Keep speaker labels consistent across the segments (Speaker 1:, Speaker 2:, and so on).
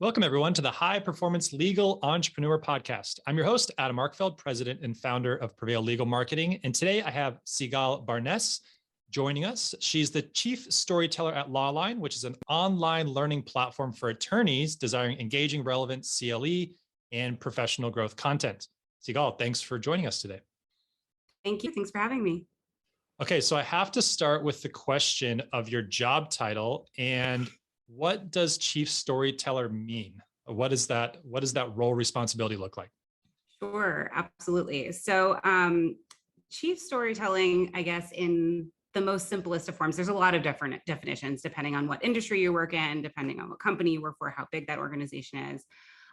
Speaker 1: Welcome, everyone, to the High Performance Legal Entrepreneur Podcast. I'm your host, Adam Arkfeld, president and founder of Prevail Legal Marketing. And today I have Sigalle Barness joining us. She's the Chief Storyteller at Lawline, which is an online learning platform for attorneys desiring engaging, relevant CLE and professional growth content. Sigalle, thanks for joining us today.
Speaker 2: Thank you. Thanks for having me.
Speaker 1: Okay, so I have to start with the question of your job title and what does Chief Storyteller mean? What is that role responsibility look like?
Speaker 2: Sure, absolutely. So Chief Storytelling, I guess, in the most simplest of forms, there's a lot of different definitions depending on what industry you work in, depending on what company you work for, how big that organization is.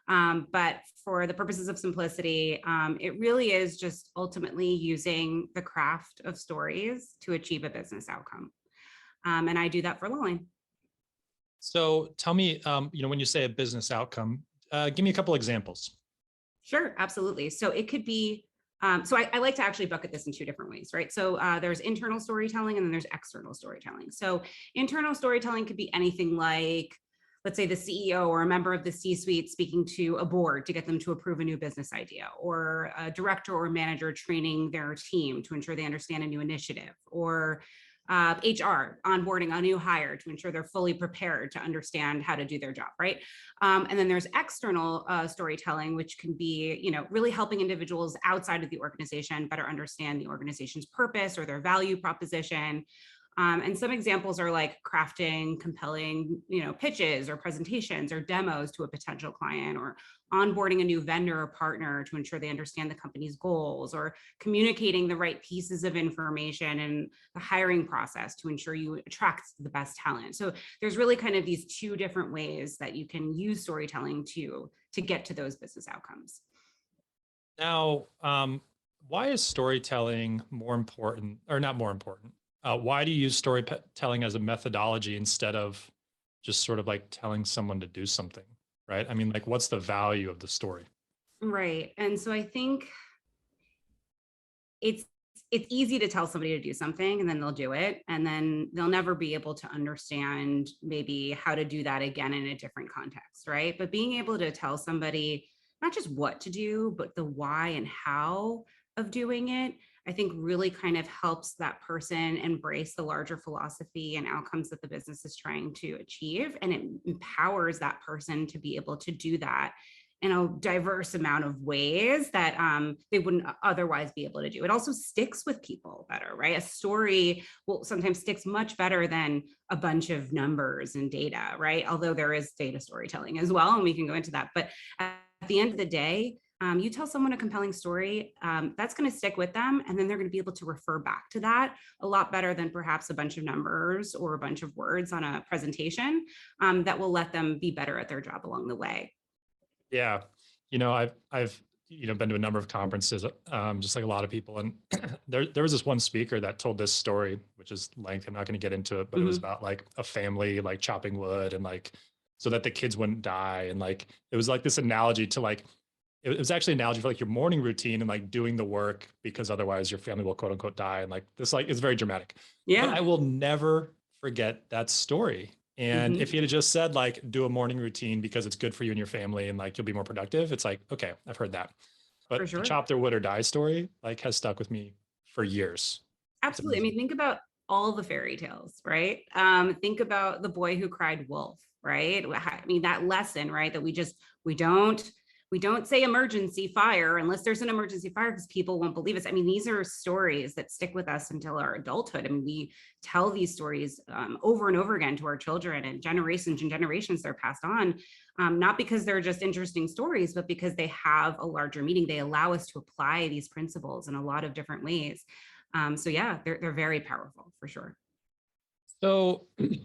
Speaker 2: But for the purposes of simplicity, it really is just ultimately using the craft of stories to achieve a business outcome. And I do that for Lawline.
Speaker 1: So tell me, when you say a business outcome, give me a couple examples.
Speaker 2: Sure, absolutely. So it could be, so I like to actually bucket this in two different ways, right? So there's internal storytelling and then there's external storytelling. So internal storytelling could be anything like, let's say the CEO or a member of the C-suite speaking to a board to get them to approve a new business idea, or a director or manager training their team to ensure they understand a new initiative, or HR onboarding a new hire to ensure they're fully prepared to understand how to do their job, right? And then there's external storytelling, which can be, really helping individuals outside of the organization better understand the organization's purpose or their value proposition. And some examples are like crafting compelling, pitches or presentations or demos to a potential client, or onboarding a new vendor or partner to ensure they understand the company's goals, or communicating the right pieces of information in the hiring process to ensure you attract the best talent. So there's really kind of these two different ways that you can use storytelling to get to those business outcomes.
Speaker 1: Now, why is storytelling more important, or not more important? Why do you use storytelling as a methodology instead of just sort of like telling someone to do something, right? I mean, like, what's the value of the story?
Speaker 2: Right. And so I think it's easy to tell somebody to do something and then they'll do it, and then they'll never be able to understand maybe how to do that again in a different context, right? But being able to tell somebody not just what to do, but the why and how of doing it, I think really kind of helps that person embrace the larger philosophy and outcomes that the business is trying to achieve. And it empowers that person to be able to do that in a diverse amount of ways that they wouldn't otherwise be able to do. It also sticks with people better, right? A story will sometimes sticks much better than a bunch of numbers and data, right? Although there is data storytelling as well, and we can go into that. But at the end of the day, you tell someone a compelling story, that's going to stick with them, and then they're going to be able to refer back to that a lot better than perhaps a bunch of numbers or a bunch of words on a presentation that will let them be better at their job along the way.
Speaker 1: Yeah, I've been to a number of conferences, just like a lot of people, and there was this one speaker that told this story, which is lengthy. I'm not going to get into it, but it was about like a family like chopping wood and like so that the kids wouldn't die, and like it was like this analogy to like. It was actually an analogy for like your morning routine and like doing the work because otherwise your family will quote unquote die. And like this, like it's very dramatic.
Speaker 2: Yeah.
Speaker 1: But I will never forget that story. And if he had just said like, do a morning routine because it's good for you and your family and like, you'll be more productive. It's like, okay, I've heard that. But
Speaker 2: For sure.
Speaker 1: the chop their wood or die story like has stuck with me for years.
Speaker 2: Absolutely. I mean, think about all the fairy tales, right? Think about the boy who cried wolf, right? I mean, that lesson, right? That we don't say emergency fire unless there's an emergency fire because people won't believe us. I mean, these are stories that stick with us until our adulthood. I mean, we tell these stories over and over again to our children, and generations and generations they're passed on, not because they're just interesting stories, but because they have a larger meaning. They allow us to apply these principles in a lot of different ways. So yeah, they're very powerful for sure.
Speaker 1: So can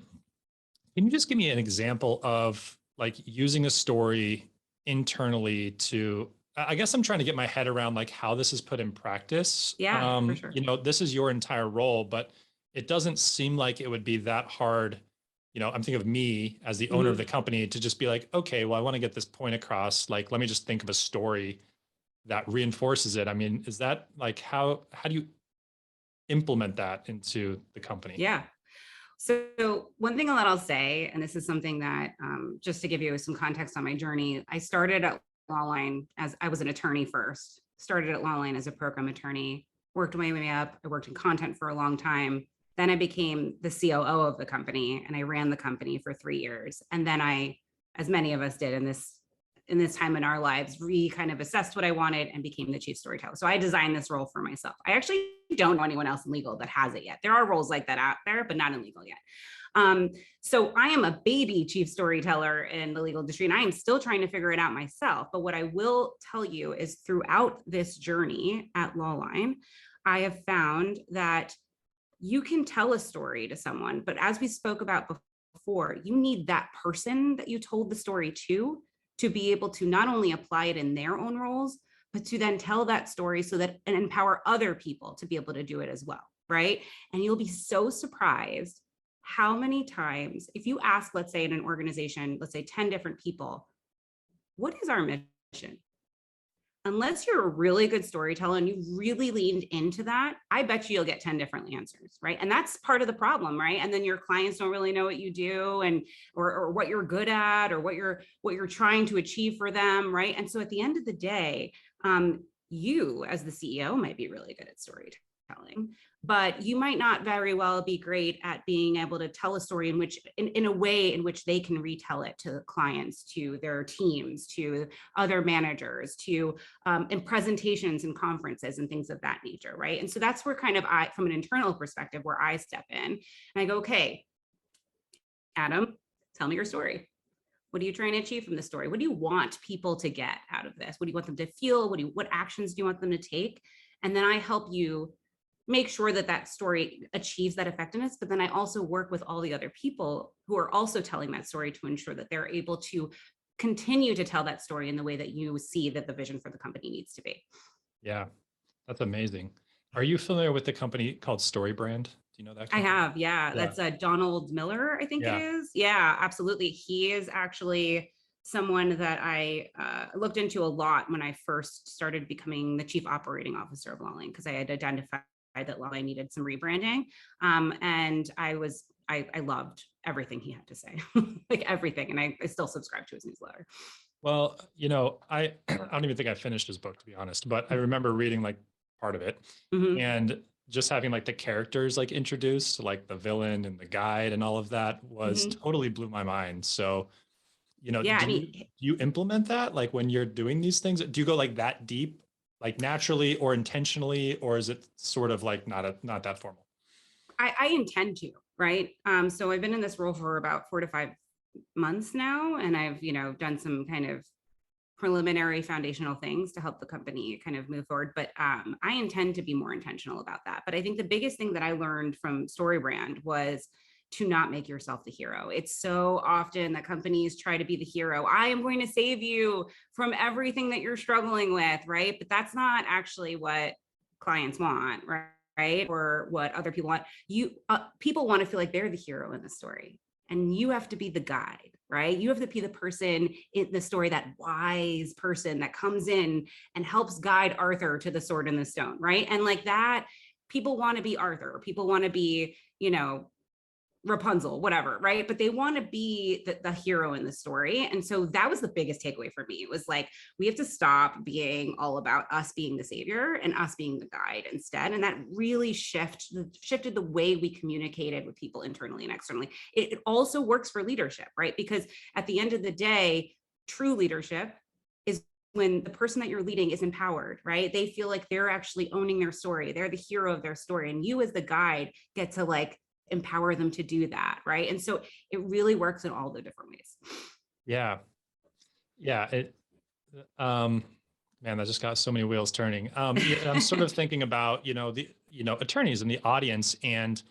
Speaker 1: you just give me an example of like using a story internally to, I guess I'm trying to get my head around like how this is put in practice.
Speaker 2: Yeah, for sure.
Speaker 1: This is your entire role, but it doesn't seem like it would be that hard. I'm thinking of me as the owner of the company to just be like, okay, well, I want to get this point across. Like, let me just think of a story that reinforces it. I mean, is that like, how do you implement that into the company?
Speaker 2: Yeah. So one thing that I'll say, and this is something that just to give you some context on my journey, I started at Lawline as I was an attorney first, started at Lawline as a program attorney, worked my way up. I worked in content for a long time. Then I became the COO of the company and I ran the company for 3 years. And then I, as many of us did in this time in our lives, kind of assessed what I wanted and became the chief storyteller. So I designed this role for myself. I actually don't know anyone else in legal that has it yet. There are roles like that out there, but not in legal yet. So I am a baby chief storyteller in the legal industry, and I am still trying to figure it out myself. But what I will tell you is throughout this journey at Lawline, I have found that you can tell a story to someone, but as we spoke about before, you need that person that you told the story to be able to not only apply it in their own roles, but to then tell that story so that and empower other people to be able to do it as well, right? And you'll be so surprised how many times, if you ask, let's say in an organization, let's say 10 different people, what is our mission? Unless you're a really good storyteller and you really leaned into that, I bet you'll get 10 different answers, right? And that's part of the problem, right? And then your clients don't really know what you do and or what you're good at or what you're trying to achieve for them, right? And so at the end of the day, you as the CEO might be really good at storytelling, but you might not very well be great at being able to tell a story in a way in which they can retell it to clients, to their teams, to other managers, to in presentations and conferences and things of that nature, right? And so that's where kind of from an internal perspective, where I step in and I go, okay, Adam, tell me your story. What are you trying to achieve from the story? What do you want people to get out of this? What do you want them to feel? What actions do you want them to take? And then I help you make sure that that story achieves that effectiveness. But then I also work with all the other people who are also telling that story to ensure that they're able to continue to tell that story in the way that you see that the vision for the company needs to be.
Speaker 1: Yeah, that's amazing. Are you familiar with the company called StoryBrand? Do you know that
Speaker 2: I
Speaker 1: company?
Speaker 2: have, yeah. That's Donald Miller, I think it is. Yeah, absolutely. He is actually someone that I looked into a lot when I first started becoming the chief operating officer of Lawling, because I had identified that Lawline needed some rebranding. And I loved everything he had to say, like everything. And I still subscribe to his newsletter.
Speaker 1: Well, I don't even think I finished his book, to be honest, but I remember reading like part of it and just having like the characters like introduced, like the villain and the guide and all of that was totally blew my mind. So,
Speaker 2: Yeah,
Speaker 1: do you implement that like when you're doing these things? Do you go like that deep, like naturally or intentionally, or is it sort of like not that formal?
Speaker 2: I intend to, right? So I've been in this role for about 4 to 5 months now, and I've, done some kind of preliminary foundational things to help the company kind of move forward. But I intend to be more intentional about that. But I think the biggest thing that I learned from StoryBrand was to not make yourself the hero. It's so often that companies try to be the hero. I am going to save you from everything that you're struggling with, right? But that's not actually what clients want, right? Or what other people want. People want to feel like they're the hero in the story, and you have to be the guide, right? You have to be the person in the story, that wise person that comes in and helps guide Arthur to the sword and the stone, right? And like that, people want to be Arthur. People want to be, Rapunzel, whatever, right? But they want to be the hero in the story. And so that was the biggest takeaway for me. It was like, we have to stop being all about us being the savior and us being the guide instead. And that really shifted the way we communicated with people internally and externally. It also works for leadership, right? Because at the end of the day, true leadership is when the person that you're leading is empowered, right? They feel like they're actually owning their story. They're the hero of their story. And you as the guide get to like empower them to do that, right? And so it really works in all the different ways.
Speaker 1: Yeah. Man, that just got so many wheels turning. I'm sort of thinking about, the attorneys in the audience, and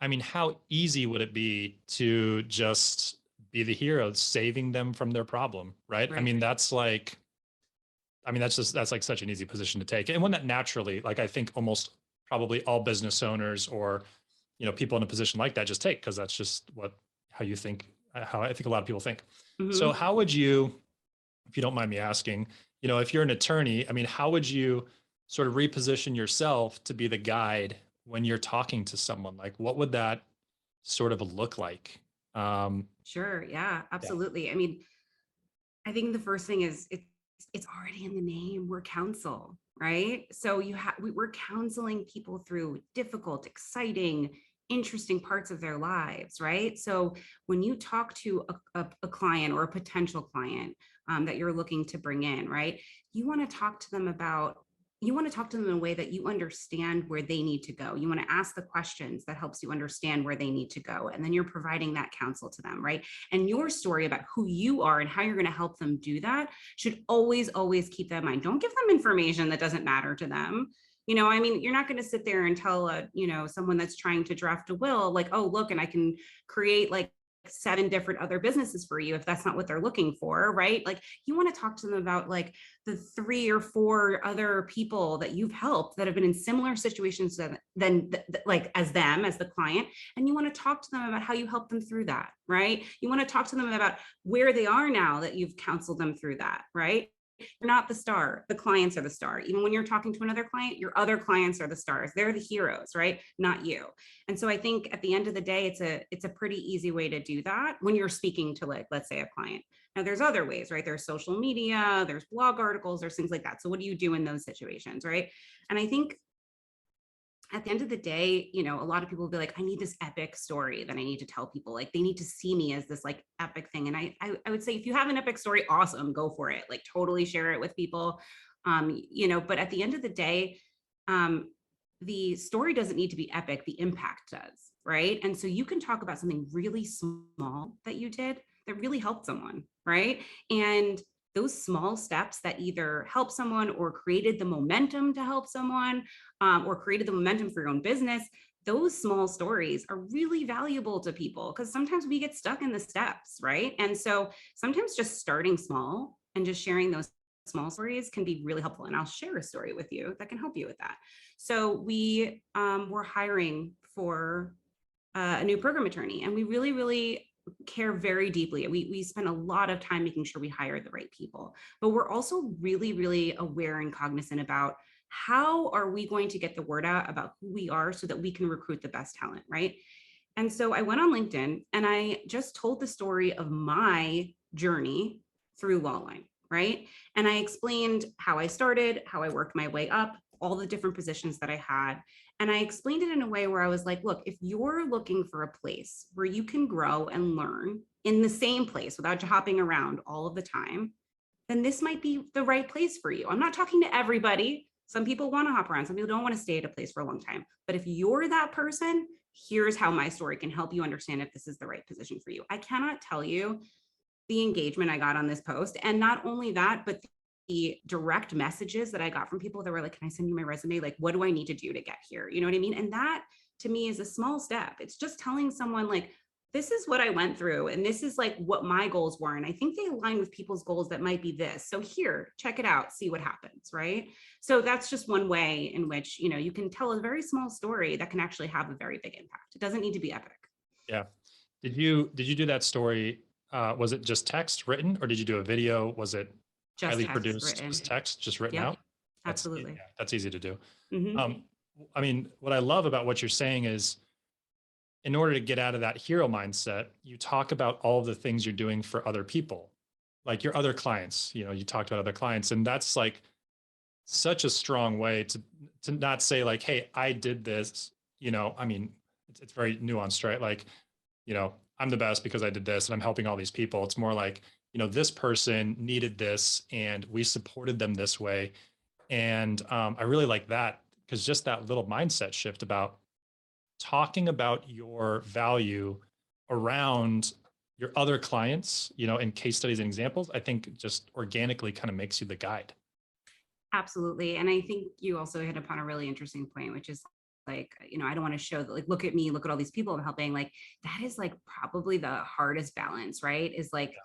Speaker 1: I mean, how easy would it be to just be the hero, saving them from their problem, right? I mean, that's like such an easy position to take, and one that naturally, like I think almost probably all business owners or people in a position like that just take, because that's just how I think a lot of people think. So how would you, if you don't mind me asking, if you're an attorney, I mean, how would you sort of reposition yourself to be the guide when you're talking to someone? Like, what would that sort of look like?
Speaker 2: Sure. Yeah,
Speaker 1: Yeah.
Speaker 2: absolutely. I mean, I think the first thing is it's already in the name. We're counsel, right? So we're counseling people through difficult, exciting, interesting parts of their lives, right? So when you talk to a client or a potential client that you're looking to bring in, right? You want to talk to them about you want to talk to them in a way that you understand where they need to go. You want to ask the questions that helps you understand where they need to go. And then you're providing that counsel to them, right? And your story about who you are and how you're going to help them do that should always keep that in mind. Don't give them information that doesn't matter to them. I mean, you're not going to sit there and tell someone that's trying to draft a will, like, oh, look, and I can create like 7 different other businesses for you if that's not what they're looking for, right? Like you want to talk to them about like the 3 or 4 other people that you've helped that have been in similar situations than like as them, as the client. And you want to talk to them about how you help them through that, right? You want to talk to them about where they are now that you've counseled them through that, right? You're not the star. The clients are the star. Even when you're talking to another client, your other clients are the stars. They're the heroes, right? Not you. And so I think at the end of the day, it's a pretty easy way to do that when you're speaking to, like, let's say, a client. Now there's other ways, right? There's social media, there's blog articles, there's things like that. So what do you do in those situations, right? And I think at the end of the day, a lot of people will be like, I need this epic story that I need to tell people. Like they need to see me as this like epic thing. And I would say if you have an epic story, awesome, go for it. Like totally share it with people. But at the end of the day, the story doesn't need to be epic, the impact does, right? And so you can talk about something really small that you did that really helped someone, right? And those small steps that either help someone or created the momentum to help someone or created the momentum for your own business, those small stories are really valuable to people because sometimes we get stuck in the steps, right? And so sometimes just starting small and just sharing those small stories can be really helpful. And I'll share a story with you that can help you with that. So we were hiring for a new program attorney, and we really care very deeply. We spend a lot of time making sure we hire the right people, but we're also really aware and cognizant about how are we going to get the word out about who we are so that we can recruit the best talent, right? And so I went on LinkedIn and I just told the story of my journey through Lawline, right? And I explained how I started, how I worked my way up, all the different positions that I had. And I explained it in a way where I was like, look, if you're looking for a place where you can grow and learn in the same place without hopping around all of the time, then this might be the right place for you. I'm not talking to everybody. Some people want to hop around. Some people don't want to stay at a place for a long time. But if you're that person, here's how my story can help you understand if this is the right position for you. I cannot tell you the engagement I got on this post. And not only that, but the direct messages that I got from people that were like, can I send you my resume? Like, what do I need to do to get here? You know what I mean? And that to me is a small step. It's just telling someone like, this is what I went through. And this is like what my goals were. And I think they align with people's goals that might be this. So here, check it out, see what happens. Right. So that's just one way in which, you can tell a very small story that can actually have a very big impact. It doesn't need to be epic.
Speaker 1: Yeah. Did you do that story? Was it just text written, or did you do a video? Was it
Speaker 2: Just
Speaker 1: highly
Speaker 2: text
Speaker 1: produced,
Speaker 2: written.
Speaker 1: just text, just written
Speaker 2: Yep.
Speaker 1: out? Yeah,
Speaker 2: Absolutely.
Speaker 1: that's easy to do.
Speaker 2: Mm-hmm.
Speaker 1: I mean, what I love about what you're saying is, in order to get out of that hero mindset, you talk about all of the things you're doing for other people, like your other clients. You talked about other clients, and that's like such a strong way to not say like, hey, I did this. I mean, it's very nuanced, right? Like, I'm the best because I did this and I'm helping all these people. It's more like, this person needed this and we supported them this way. And I really like that, because just that little mindset shift about talking about your value around your other clients, in case studies and examples, I think just organically kind of makes you the guide.
Speaker 2: Absolutely. And I think you also hit upon a really interesting point, which is like, I don't want to show that, like, look at me, look at all these people I'm helping. Like, that is like probably the hardest balance, right? Is like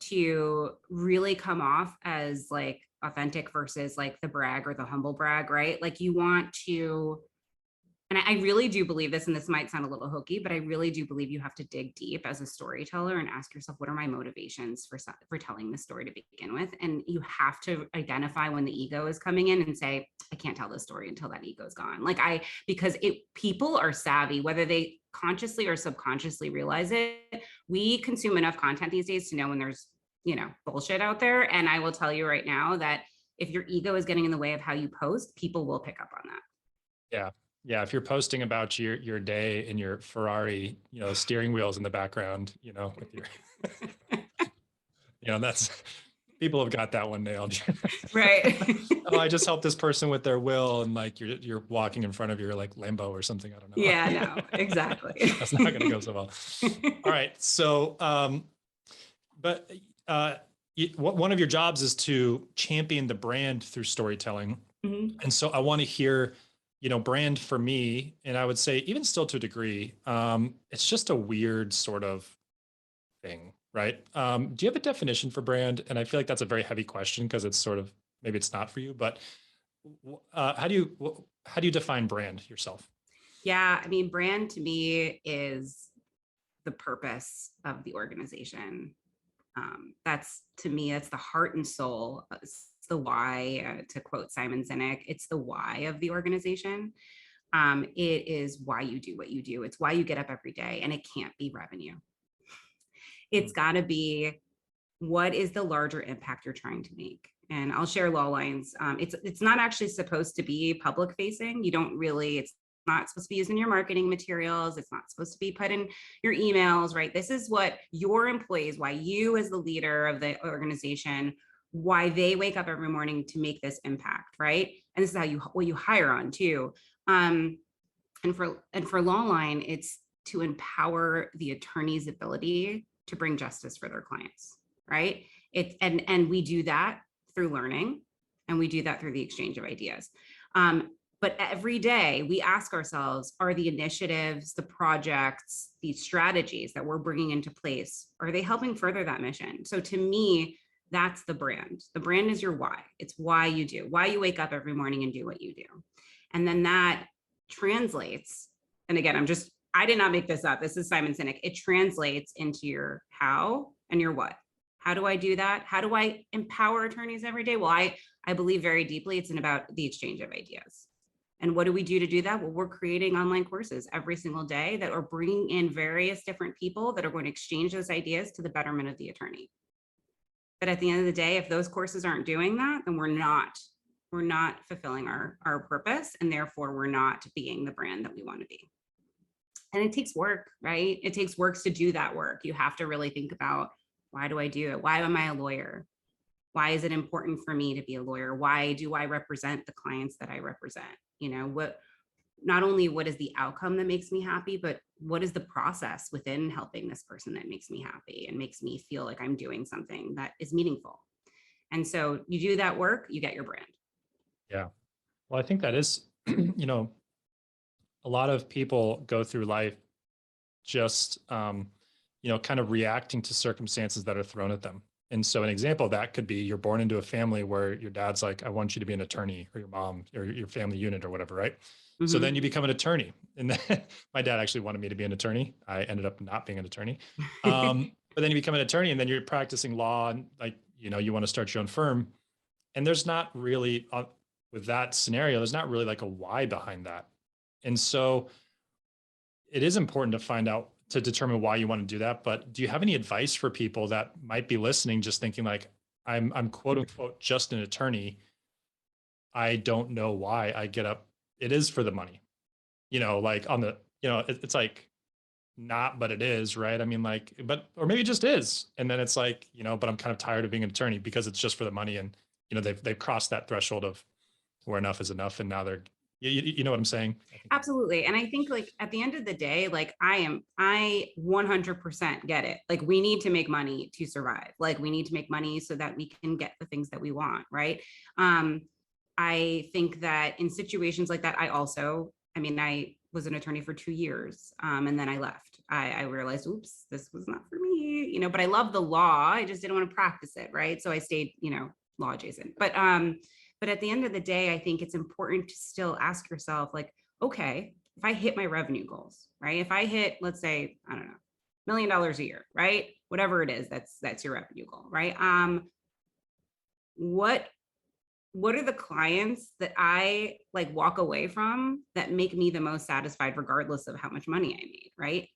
Speaker 2: to really come off as like authentic versus like the brag or the humble brag, right? Like, you want to, and I really do believe this, and this might sound a little hokey, but I really do believe you have to dig deep as a storyteller and ask yourself, what are my motivations for telling this story to begin with? And you have to identify when the ego is coming in and say, I can't tell this story until that ego is gone. Because people are savvy, whether they consciously or subconsciously realize it. We consume enough content these days to know when there's, bullshit out there. And I will tell you right now that if your ego is getting in the way of how you post, people will pick up on that.
Speaker 1: Yeah. Yeah. If you're posting about your day in your Ferrari, steering wheels in the background, with your, that's, people have got that one nailed.
Speaker 2: Right.
Speaker 1: Oh, I just helped this person with their will. And like, you're walking in front of your like Lambo or something. I don't know.
Speaker 2: Yeah, no, exactly.
Speaker 1: That's not going to go so well. All right. So, one of your jobs is to champion the brand through storytelling.
Speaker 2: Mm-hmm.
Speaker 1: And so I want to hear, brand for me, and I would say even still to a degree, it's just a weird sort of thing, right? Do you have a definition for brand? And I feel like that's a very heavy question because it's sort of, maybe it's not for you, but how do you define brand yourself?
Speaker 2: Yeah, I mean, brand to me is the purpose of the organization. That's the heart and soul. It's the why, to quote Simon Sinek, it's the why of the organization. It is why you do what you do. It's why you get up every day, and it can't be revenue. It's got to be, what is the larger impact you're trying to make? And I'll share Lawline's. It's not actually supposed to be public facing. It's not supposed to be used in your marketing materials. It's not supposed to be put in your emails, right? This is what your employees, why you as the leader of the organization, why they wake up every morning to make this impact, right? And this is what you hire on too. And for Lawline, it's to empower the attorney's ability to bring justice for their clients, right? And we do that through learning, and we do that through the exchange of ideas. But every day we ask ourselves, are the initiatives, the projects, these strategies that we're bringing into place, are they helping further that mission? So to me, that's the brand. The brand is your why. It's why you do, why you wake up every morning and do what you do. And then that translates, and again, I did not make this up. This is Simon Sinek. It translates into your how and your what. How do I do that? How do I empower attorneys every day? Well, I believe very deeply it's about the exchange of ideas. And what do we do to do that? Well, we're creating online courses every single day that are bringing in various different people that are going to exchange those ideas to the betterment of the attorney. But at the end of the day, if those courses aren't doing that, then we're not fulfilling our purpose, and therefore we're not being the brand that we want to be. And it takes work, right? It takes work to do that work. You have to really think about, why do I do it? Why am I a lawyer? Why is it important for me to be a lawyer? Why do I represent the clients that I represent? Not only what is the outcome that makes me happy, but what is the process within helping this person that makes me happy and makes me feel like I'm doing something that is meaningful. And so you do that work, you get your brand.
Speaker 1: Yeah. Well, I think that is, a lot of people go through life just, kind of reacting to circumstances that are thrown at them. And so an example of that could be, you're born into a family where your dad's like, I want you to be an attorney, or your mom or your family unit or whatever, right? Mm-hmm. So then you become an attorney. And then my dad actually wanted me to be an attorney. I ended up not being an attorney. But then you become an attorney, and then you're practicing law, and you want to start your own firm. And there's not really, with that scenario, there's not really like a why behind that. And so it is important to find out, to determine why you want to do that. But do you have any advice for people that might be listening, just thinking like, I'm quote unquote just an attorney, I don't know why I get up? It is for the money, like on the, it's like not, but it is, right? I mean, like, or maybe it just is. And then it's like, but I'm kind of tired of being an attorney because it's just for the money. And, they've crossed that threshold of where enough is enough. And now they're, you know what I'm saying?
Speaker 2: Absolutely. And I think, like, at the end of the day, like, I 100% get it. Like, we need to make money to survive. Like, we need to make money so that we can get the things that we want. Right. I think that in situations like that, I was an attorney for 2 years. And then I left. I realized, oops, this was not for me, but I love the law. I just didn't want to practice it. Right. So I stayed, law adjacent. But at the end of the day, I think it's important to still ask yourself, like, okay, if I hit my revenue goals, right? If I hit, let's say, I don't know, $1 million a year, right? Whatever it is, that's your revenue goal, right? What are the clients that I like walk away from that make me the most satisfied, regardless of how much money I made, right?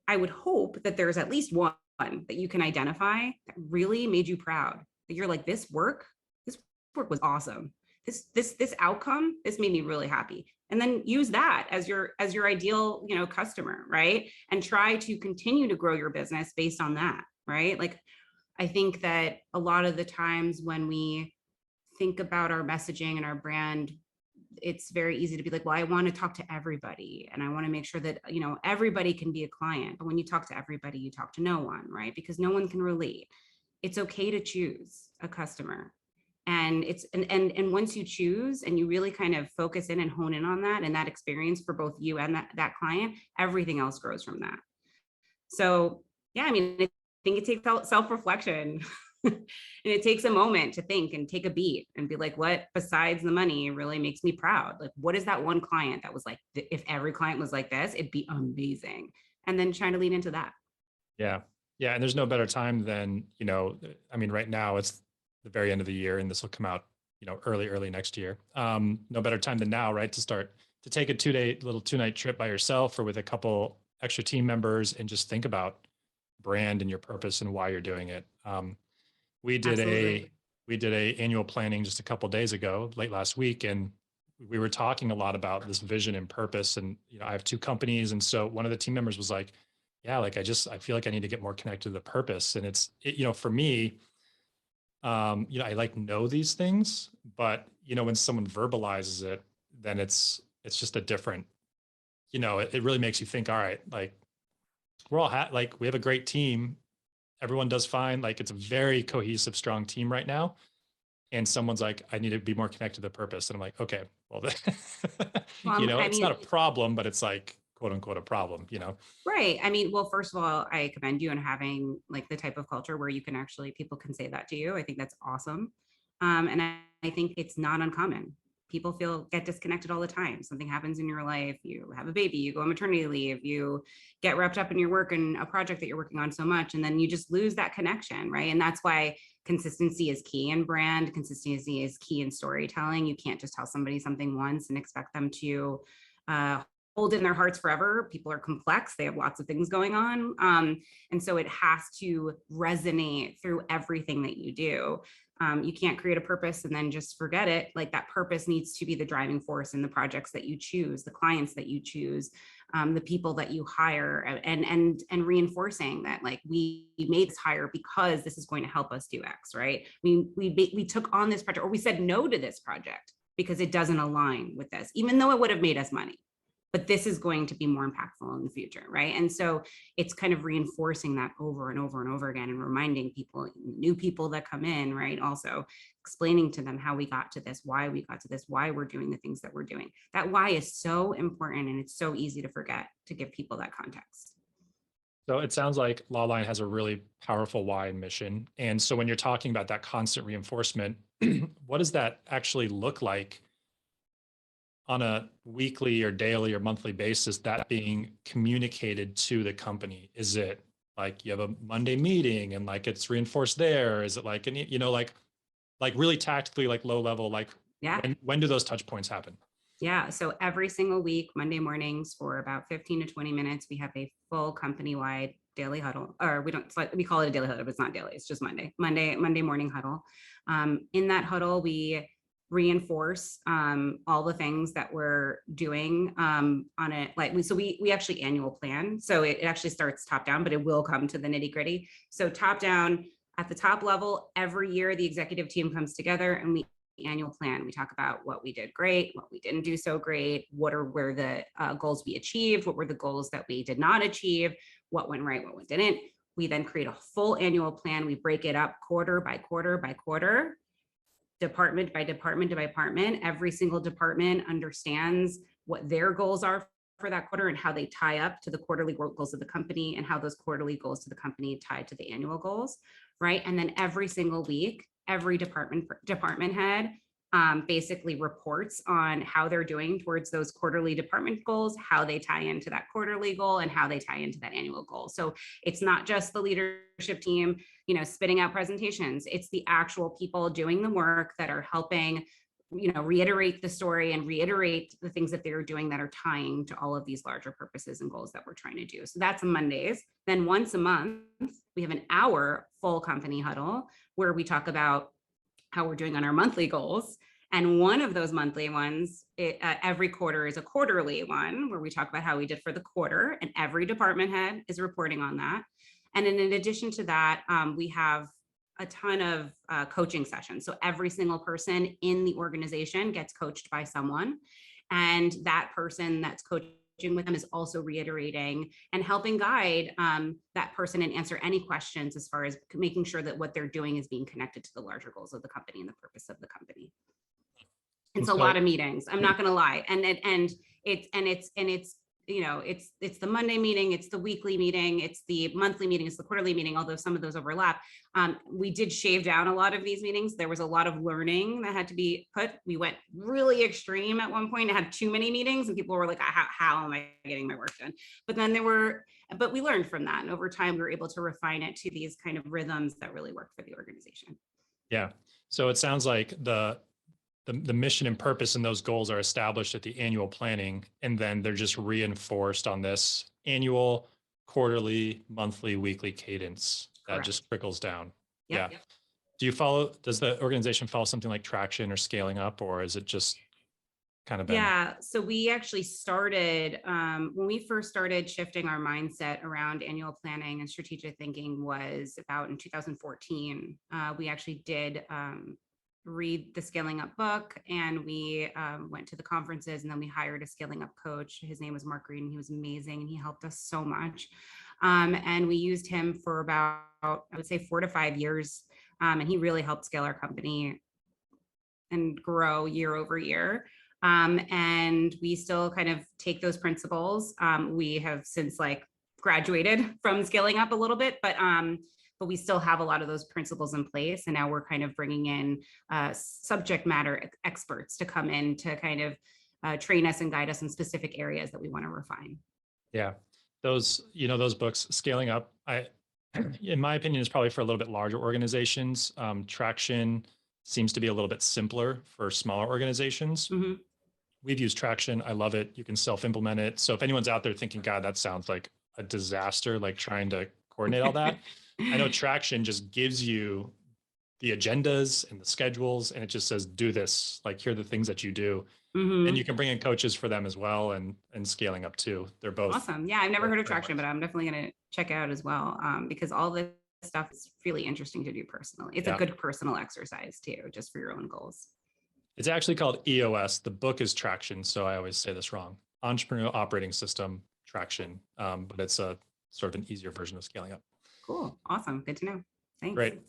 Speaker 2: I would hope that there's at least one that you can identify that really made you proud. That you're like, this work was awesome. This outcome, this made me really happy. And then use that as your ideal, customer, right? And try to continue to grow your business based on that, right? Like, I think that a lot of the times when we think about our messaging and our brand, it's very easy to be like, well, I want to talk to everybody and I want to make sure that, everybody can be a client. But when you talk to everybody, you talk to no one, right? Because no one can relate. It's okay to choose a customer. And it's and once you choose and you really kind of focus in and hone in on that and that experience for both you and that client, everything else grows from that. So yeah, I mean, I think it takes self-reflection. And it takes a moment to think and take a beat and be like, what besides the money really makes me proud? Like, what is that one client that was like, if every client was like this, it'd be amazing. And then trying to lean into that.
Speaker 1: Yeah. Yeah. And there's no better time than, I mean, right now it's the very end of the year and this will come out, early next year. No better time than now, right? To take a 2-night trip by yourself or with a couple extra team members and just think about brand and your purpose and why you're doing it. We did
Speaker 2: Absolutely.
Speaker 1: a annual planning just a couple days ago, late last week, and we were talking a lot about this vision and purpose. And I have 2 companies, and so one of the team members was like, "Yeah, like I feel like I need to get more connected to the purpose." And for me, I like know these things, but when someone verbalizes it, then it's just a different, it really makes you think. All right, like we're all like we have a great team. Everyone does fine. Like it's a very cohesive, strong team right now. And someone's like, I need to be more connected to the purpose. And I'm like, okay, well,
Speaker 2: Well, I
Speaker 1: it's not
Speaker 2: mean,
Speaker 1: a problem, but it's like, quote unquote, a problem,
Speaker 2: right. I mean, well, first of all, I commend you on having like the type of culture where you can actually, people can say that to you. I think that's awesome. And I think it's not uncommon. People get disconnected all the time. Something happens in your life, you have a baby, you go on maternity leave, you get wrapped up in your work and a project that you're working on so much, and then you just lose that connection, right? And that's why consistency is key in brand. Consistency is key in storytelling. You can't just tell somebody something once and expect them to hold in their hearts forever. People are complex. They have lots of things going on. And so it has to resonate through everything that you do. You can't create a purpose and then just forget it. Like that purpose needs to be the driving force in the projects that you choose, the clients that you choose, the people that you hire, and reinforcing that like we made this hire because this is going to help us do X, right? We took on this project, or we said no to this project because it doesn't align with this, even though it would have made us money. But this is going to be more impactful in the future, right? And so it's kind of reinforcing that over and over and over again and reminding people, new people that come in, right? Also explaining to them how we got to this, why we got to this, why we're doing the things that we're doing. That why is so important, and it's so easy to forget to give people that context.
Speaker 1: So it sounds like Lawline has a really powerful why and mission. And so when you're talking about that constant reinforcement, what does that actually look like on a weekly or daily or monthly basis, that being communicated to the company? Is it like you have a Monday meeting and like it's reinforced there? Is it like, like really tactically, like low level, like
Speaker 2: Yeah.
Speaker 1: when do those touch points happen?
Speaker 2: Yeah. So every single week, Monday mornings for about 15 to 20 minutes, we have a full company-wide daily huddle, or we call it a daily huddle, but it's not daily. It's just Monday morning huddle. In that huddle, we reinforce all the things that we're doing on it. Like we actually annual plan. So it actually starts top down, but it will come to the nitty gritty. So top down at the top level, every year, the executive team comes together and we annual plan. We talk about what we did great, what we didn't do so great, were the goals we achieved, what were the goals that we did not achieve, what went right, what didn't. We then create a full annual plan. We break it up quarter by quarter by quarter, department by department to department. Every single department understands what their goals are for that quarter and how they tie up to the quarterly goals of the company, and how those quarterly goals to the company tie to the annual goals, right? And then every single week, every department head basically reports on how they're doing towards those quarterly department goals, how they tie into that quarterly goal, and how they tie into that annual goal. So it's not just the leadership team, spitting out presentations. It's the actual people doing the work that are helping, reiterate the story and reiterate the things that they're doing that are tying to all of these larger purposes and goals that we're trying to do. So that's on Mondays. Then once a month, we have an hour full company huddle where we talk about how we're doing on our monthly goals. And one of those monthly ones, every quarter is a quarterly one where we talk about how we did for the quarter, and every department head is reporting on that. And then in addition to that, we have a ton of coaching sessions. So every single person in the organization gets coached by someone. And that person that's coaching with them is also reiterating and helping guide that person and answer any questions as far as making sure that what they're doing is being connected to the larger goals of the company and the purpose of the company. It's a lot of meetings. I'm not going to lie. It's the Monday meeting, it's the weekly meeting, it's the monthly meeting, it's the quarterly meeting, although some of those overlap. We did shave down a lot of these meetings. There was a lot of learning that had to be put. We went really extreme at one point and had too many meetings, and people were like, how am I getting my work done? But we learned from that. And over time, we were able to refine it to these kind of rhythms that really work for the organization.
Speaker 1: Yeah. So it sounds like the mission and purpose and those goals are established at the annual planning, and then they're just reinforced on this annual, quarterly, monthly, weekly cadence that just trickles down.
Speaker 2: Yep.
Speaker 1: Yeah. Does the organization follow something like traction or scaling up, or is it just kind of been?
Speaker 2: Yeah. So we actually started, when we first started shifting our mindset around annual planning and strategic thinking was about in 2014. We actually did read the Scaling Up book, and we went to the conferences, and then we hired a scaling up coach. His name was Mark Green. He was amazing, and he helped us so much. And we used him for about, I would say, 4 to 5 years. And he really helped scale our company and grow year over year. And we still kind of take those principles. We have since graduated from Scaling Up a little bit, but we still have a lot of those principles in place. And now we're kind of bringing in subject matter experts to come in to kind of train us and guide us in specific areas that we want to refine.
Speaker 1: Yeah. Those books, Scaling Up, in my opinion, is probably for a little bit larger organizations. Traction seems to be a little bit simpler for smaller organizations.
Speaker 2: Mm-hmm.
Speaker 1: We've used Traction. I love it. You can self-implement it. So if anyone's out there thinking, God, that sounds like a disaster, like trying to coordinate all that, I know Traction just gives you the agendas and the schedules, and it just says, do this, like, here are the things that you do.
Speaker 2: Mm-hmm.
Speaker 1: And you can bring in coaches for them as well, and Scaling Up too. They're both
Speaker 2: awesome. Yeah, I've never heard of Traction, but I'm definitely going to check it out as well, because all this stuff is really interesting to do personally. It's a good personal exercise too, just for your own goals.
Speaker 1: It's actually called EOS. The book is Traction, so I always say this wrong. Entrepreneurial Operating System, Traction, but it's a sort of an easier version of Scaling Up.
Speaker 2: Cool. Awesome. Good to know. Thanks.
Speaker 1: Great.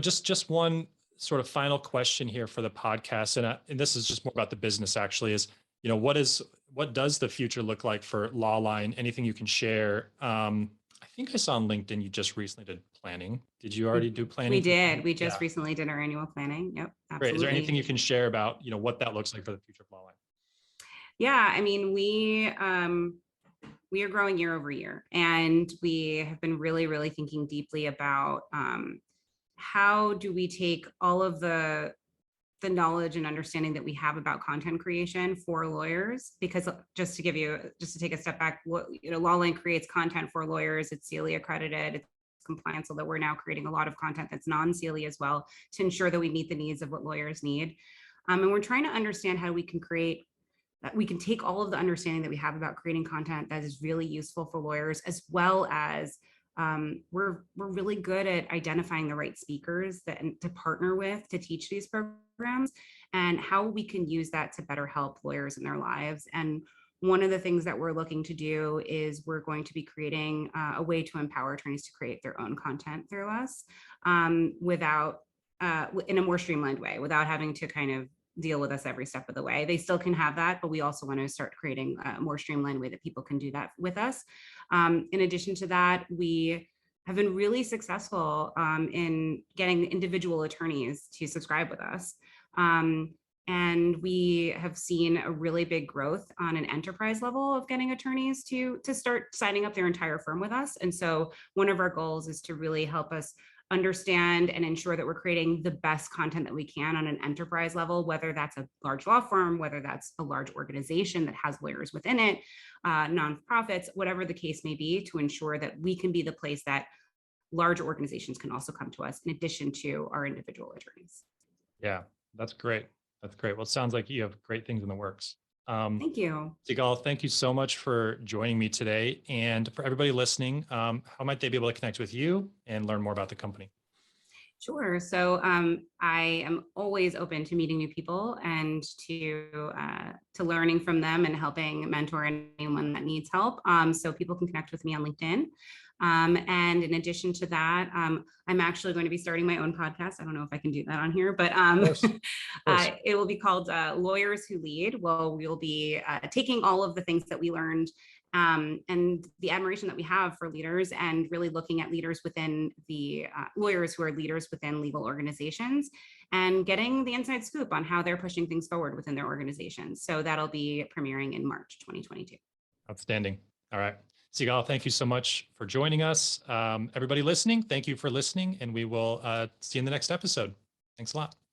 Speaker 1: Just one sort of final question here for the podcast, and this is just more about the business actually, is, what does the future look like for Lawline? Anything you can share? I think I saw on LinkedIn you just recently did planning. Did you already do planning?
Speaker 2: We did. We just recently did our annual planning. Yep. Absolutely.
Speaker 1: Great. Is there anything you can share about, what that looks like for the future of Lawline?
Speaker 2: Yeah, I mean, we are growing year over year, and we have been really, really thinking deeply about how do we take all of the knowledge and understanding that we have about content creation for lawyers, because just to take a step back, Lawline creates content for lawyers. It's CLE accredited, it's compliant, so that we're now creating a lot of content that's non-CLE as well to ensure that we meet the needs of what lawyers need. And we're trying to understand how we can take all of the understanding that we have about creating content that is really useful for lawyers, as well as we're really good at identifying the right speakers to partner with to teach these programs, and how we can use that to better help lawyers in their lives. And one of the things that we're looking to do is we're going to be creating a way to empower attorneys to create their own content through us, without in a more streamlined way, without having to kind of deal with us every step of the way. They still can have that, but we also want to start creating a more streamlined way that people can do that with us. In addition to that, we have been really successful in getting individual attorneys to subscribe with us. And we have seen a really big growth on an enterprise level of getting attorneys to start signing up their entire firm with us. And so one of our goals is to really help us understand and ensure that we're creating the best content that we can on an enterprise level, whether that's a large law firm, whether that's a large organization that has lawyers within it, nonprofits, whatever the case may be, to ensure that we can be the place that large organizations can also come to us in addition to our individual attorneys.
Speaker 1: Yeah, that's great. That's great. Well, it sounds like you have great things in the works.
Speaker 2: Thank you.
Speaker 1: Sigalle, thank you so much for joining me today. And for everybody listening, how might they be able to connect with you and learn more about the company?
Speaker 2: Sure. So I am always open to meeting new people and to learning from them and helping mentor anyone that needs help. So people can connect with me on LinkedIn. And in addition to that, I'm actually going to be starting my own podcast. I don't know if I can do that on here, but
Speaker 1: Of course.
Speaker 2: it will be called Lawyers Who Lead. Well, we'll be taking all of the things that we learned and the admiration that we have for leaders, and really looking at leaders within the lawyers who are leaders within legal organizations, and getting the inside scoop on how they're pushing things forward within their organizations. So that'll be premiering in March 2022.
Speaker 1: Outstanding. All right. Sigalle, thank you so much for joining us. Everybody listening, thank you for listening, and we will see you in the next episode. Thanks a lot.